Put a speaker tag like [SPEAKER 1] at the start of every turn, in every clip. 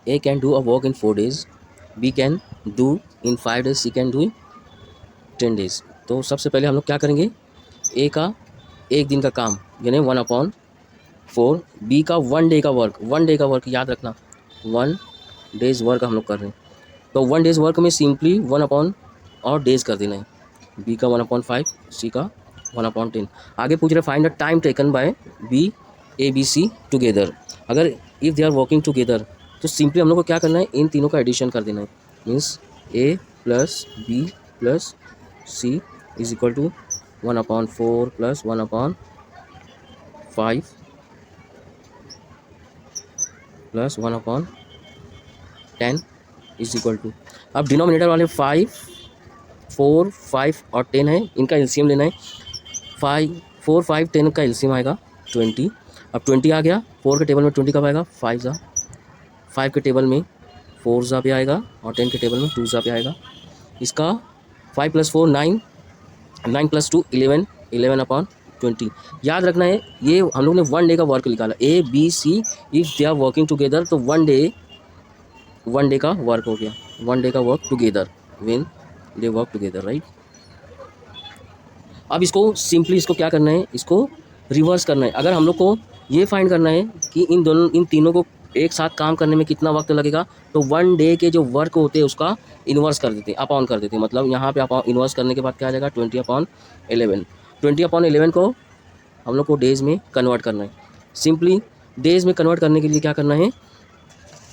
[SPEAKER 1] A can do a work in 4 days, B can do in 5 days, C can do in 10 days। तो सबसे पहले हम लोग क्या करेंगे, ए का एक दिन का काम यानी 1/4, बी का 1 डे का वर्क, 1 डे का वर्क याद रखना 1 डेज वर्क हम लोग कर रहे हैं, तो 1 डेज वर्क में सिंपली 1 और डेज कर देना है, बी का 1/5, सी का 1/10। आगे पूछ रहे find the time taken by B A B C together. अगर if they are working together तो सिंपली हम लोग को क्या करना है, इन तीनों का एडिशन कर देना है, means A plus B plus C is equal to 1/4 plus 1/5 plus 1/10 is equal to, अब डिनोमिनेटर वाले 5, 4, 5 और 10 है, इनका एलसीएम लेना है। 5, 4, 5, 10 का एलसीएम आएगा 20। अब 20 आ गया, 4 के टेबल में 20 कब आएगा, 5 जा, 5 के टेबल में 4 जा पे आएगा और 10 के टेबल में 2 जा पे आएगा। इसका 5 + 4 9, 9 + 2 11, 11/20। याद रखना है ये हम लोग ने 1 डे का वर्क निकाला, A B C if they are working together तो 1 डे का वर्क हो गया, 1 डे का work together when they work together, right. अब इसको सिंपली इसको क्या करना है, इसको रिवर्स करना है। अगर हम लोग को ये फाइंड करना है कि इन तीनों को एक साथ काम करने में कितना वक्त लगेगा, तो 1 डे के जो वर्क होते हैं उसका इन्वर्स कर देते हैं, अपॉन कर देते हैं। मतलब यहाँ पे अपॉन इन्वर्स करने के बाद क्या आ जाएगा, 20/11। 20/11 को हम लोग को डेज़ में कन्वर्ट करना है। सिंपली डेज़ में कन्वर्ट करने के लिए क्या करना है,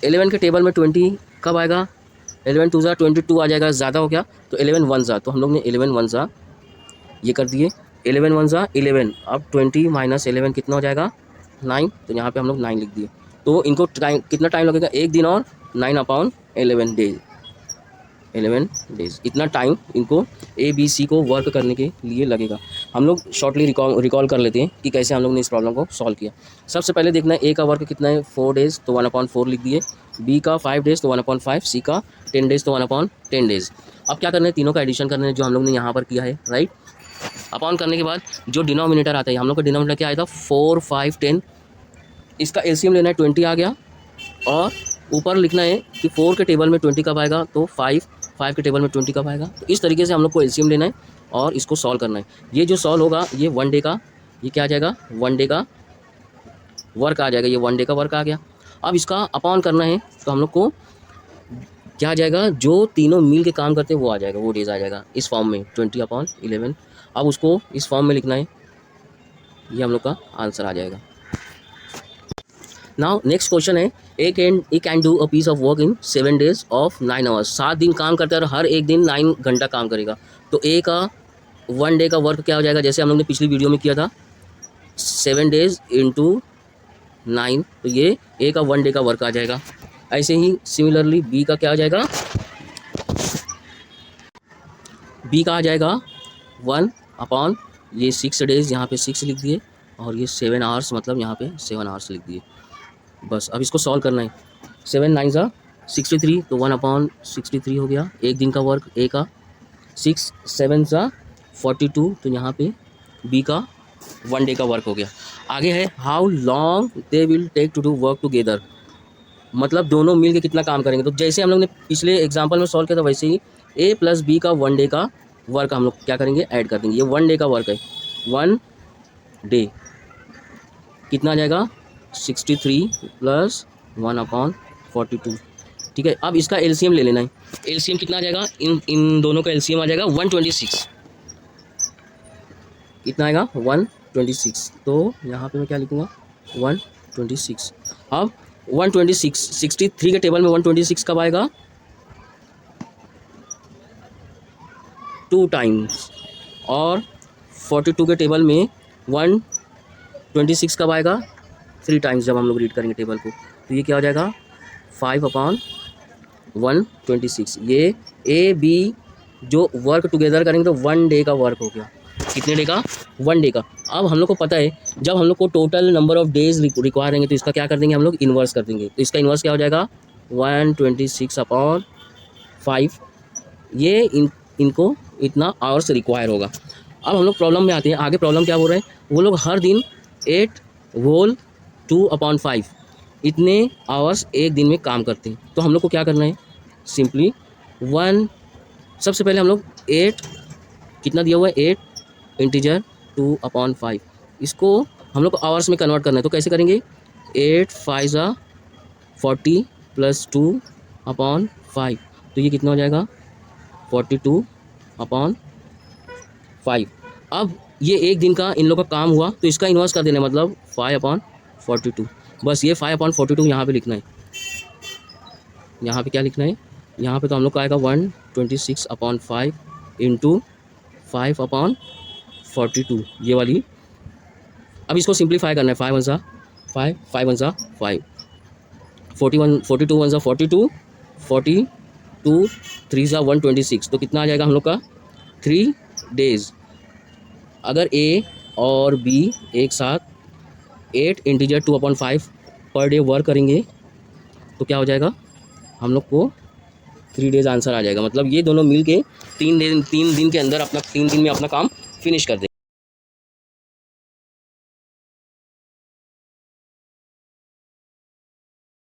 [SPEAKER 1] 11 के टेबल में 20 कब आएगा, 11 2 22 आ जाएगा, ज़्यादा हो गया तो 11 1 जा, तो हम लोग ने 11 1 जा ये कर दिए, 11 1 जा 11। अब 20 - 11 कितना हो जाएगा, 9, तो यहाँ पे हम लोग 9 लिख दिए। तो इनको टाइम कितना टाइम लगेगा, एक दिन और 9/11 डेज, 11 डेज, इतना टाइम इनको ए बी सी को वर्क करने के लिए लगेगा। हम लोग शॉर्टली रिकॉल कर लेते हैं कि कैसे हम लोग ने इस प्रॉब्लम को सॉल्व किया। सबसे पहले देखना है ए का वर्क कितना है, 4 डेज़, तो 1/4 लिख दिए, बी का 5 डेज़ तो 1/5, सी का 10 डेज़ तो 1/10 डेज़। अब क्या करना है, तीनों का एडिशन करना है जो हम लोग ने यहाँ पर किया है, राइट। अपॉन करने के बाद जो डिनोमिनेटर आता है, हम लोग का डिनोमिनेटर क्या आया था, 4, 5, 10, इसका एलसीएम लेना है, 20 आ गया, और ऊपर लिखना है कि 4 के टेबल में 20 कब आएगा, तो 5 के टेबल में 20 कब आएगा। तो इस तरीके से हम लोग को एलसीएम लेना है और इसको सॉल्व करना है। ये जो सॉल्व होगा ये 1 डे का, ये क्या आ जाएगा, 1 डे का वर्क आ जाएगा, ये 1 डे का वर्क आ गया। अब इसका अपॉन करना है तो हम लोग को क्या आ जाएगा, जो तीनों मिल के काम करते हैं वो आ जाएगा, वो डेज आ जाएगा इस फॉर्म में 20/11। अब उसको इस फॉर्म में लिखना है, ये हम लोग का आंसर आ जाएगा। नाउ नेक्स्ट क्वेश्चन है, A can do a piece of work in 7 days of 9 hours. 7 दिन काम करता है और हर एक दिन 9 घंटा काम करेगा। तो ए का 1 डे का वर्क क्या हो जाएगा, जैसे हम लोग ने पिछली वीडियो में किया था 7 डेज × 9, तो ये ए का 1 डे का वर्क आ जाएगा। ऐसे ही सिमिलरली बी का क्या हो जाएगा, बी का आ जाएगा 1/, ये 6 डेज़ यहाँ पे 6 लिख दिए, और ये 7 आवर्स मतलब यहाँ पे 7 आवर्स लिख दिए। बस अब इसको सॉल्व करना है, 7 9 जा 63, तो 1/63 हो गया एक दिन का वर्क ए का। 6 7 जा 42, तो यहाँ पे बी का 1 डे का वर्क हो गया। आगे है how long they will take to do work together, मतलब दोनों मिल के कितना काम करेंगे। तो जैसे हम लोग ने पिछले एग्जाम्पल में सॉल्व किया था वैसे ही ए प्लस बी का 1 डे का वर्क हम लोग क्या करेंगे, ऐड कर देंगे। ये 1 डे का वर्क है, 1 डे कितना आ जाएगा, 63 + 1/42, ठीक है। अब इसका एलसीएम ले लेना है, एलसीएम कितना आ जाएगा, इन दोनों का एलसीएम आ जाएगा 126, कितना आएगा 126, तो यहाँ पे मैं क्या लिखूँगा 126। अब 126, 63 के टेबल में 126 कब आएगा, 2 टाइम्स, और 42 के टेबल में 126 कब आएगा, 3 टाइम्स जब हम लोग रीड करेंगे टेबल को। तो ये क्या हो जाएगा 5/126। ये ए बी जो वर्क टुगेदर करेंगे तो 1 डे का वर्क हो गया, कितने डे का, 1 डे का। अब हम लोग को पता है जब हम लोग को total number of days require रहेंगे तो इसका क्या कर देंगे, हम लोग इन्वर्स कर देंगे। तो इसका इन्वर्स क्या हो जाएगा 126/5, ये इनको इतना आवर्स रिक्वायर होगा। अब हम लोग प्रॉब्लम में आते हैं, आगे प्रॉब्लम क्या हो रहा है, वो लोग हर दिन 8 होल 2/5 इतने आवर्स एक दिन में काम करते हैं। तो हम लोग को क्या करना है, सिंपली वन, सबसे पहले हम लोग 8, कितना दिया हुआ है 8 इंटीजर 2/5, इसको हम लोग को आवर्स में कन्वर्ट करना है। तो कैसे करेंगे, 8 5 40 प्लस 2/5, तो ये कितना हो जाएगा 42/5। अब ये एक दिन का इन लोग का काम हुआ, तो इसका इन्वर्स कर देना है, मतलब 5/42। बस ये 5/42 यहाँ पे लिखना है। यहाँ पे क्या लिखना है, यहाँ पे तो हम लोग का आएगा 126/5 इंटू 5/42, ये वाली। अब इसको सिंप्लीफाई करना है, 5 1 5, 5 1 5, 41 42 1 42, 42 3 126, तो कितना आ जाएगा हम लोग का 3 डेज। अगर ए और बी एक साथ 8 इंटीजर 2/5 पर डे वर्क करेंगे तो क्या हो जाएगा, हम लोग को 3 डेज आंसर आ जाएगा। मतलब ये दोनों मिल के 3 दिन के अंदर अपना 3 दिन में अपना काम फिनिश कर देंगे।